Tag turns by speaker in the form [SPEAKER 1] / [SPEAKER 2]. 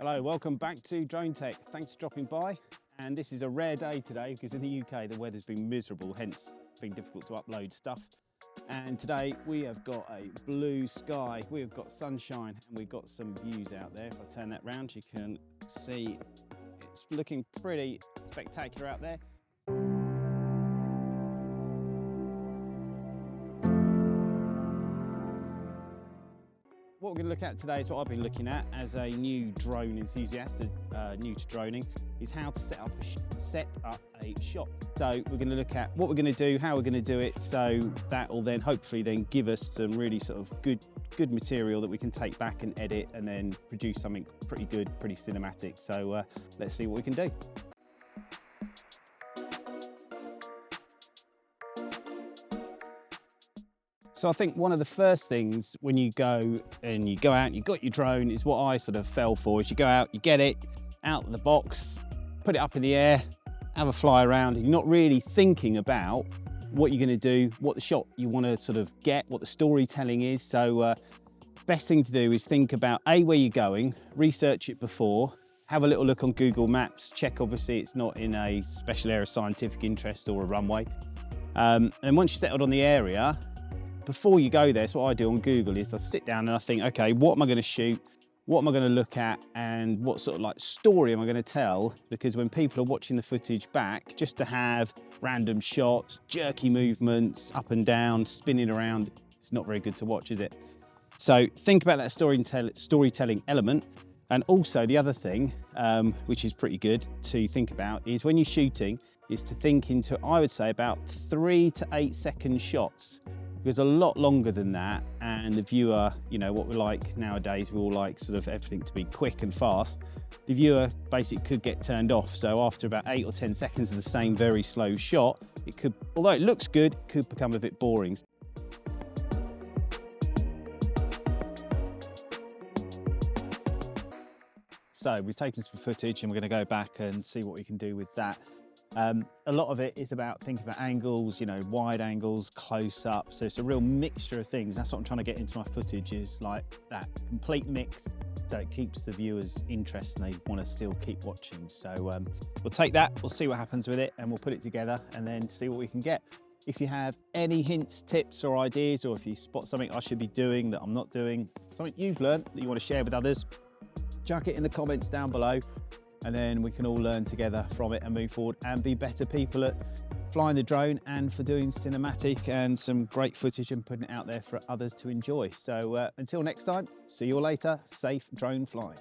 [SPEAKER 1] Hello, welcome back to Drone Tech. Thanks for dropping by. And this is a rare day today because in the UK the weather's been miserable, hence it's been difficult to upload stuff. And today we have got a blue sky, we have got sunshine, and we've got some views out there. If I turn that round, you can see it's looking pretty spectacular out there. What we're going to look at today is what I've been looking at as a new drone enthusiast, new to droning, is how to set up a shot. So we're going to look at what we're going to do, how we're going to do it, so that will then hopefully then give us some really sort of good material that we can take back and edit and then produce something pretty good, pretty cinematic. So let's see what we can do. So I think one of the first things when you go out and you've got your drone is what I sort of fell for, is you go out, you get it out of the box, put it up in the air, have a fly around, and you're not really thinking about what you're going to do, what the shot you want to sort of get, what the storytelling is. So best thing to do is think about where you're going, research it before, have a little look on Google Maps, check obviously it's not in a special area of scientific interest or a runway. And once you're settled on the area, before you go there, so what I do on Google is I sit down and I think, okay, what am I going to shoot? What am I going to look at? And what sort of like story am I going to tell? Because when people are watching the footage back, just to have random shots, jerky movements, up and down, spinning around, it's not very good to watch, is it? So think about that storytelling element. And also the other thing, which is pretty good to think about, is when you're shooting, is to think into, I would say, about 3 to 8 second shots. Because a lot longer than that, and the viewer, you know, what we're like nowadays, we all like sort of everything to be quick and fast. The viewer basically could get turned off. So after about 8 or 10 seconds of the same very slow shot, it could, although it looks good, could become a bit boring. So we've taken some footage and we're going to go back and see what we can do with that. A lot of it is about thinking about angles, you know, wide angles, close up. So it's a real mixture of things. That's what I'm trying to get into my footage, is like that complete mix. So it keeps the viewers interested and they want to still keep watching. So we'll take that, we'll see what happens with it, and we'll put it together and then see what we can get. If you have any hints, tips or ideas, or if you spot something I should be doing that I'm not doing, something you've learned that you want to share with others, chuck it in the comments down below. And then we can all learn together from it and move forward and be better people at flying the drone and for doing cinematic and some great footage and putting it out there for others to enjoy. So until next time, see you all later. Safe drone flying.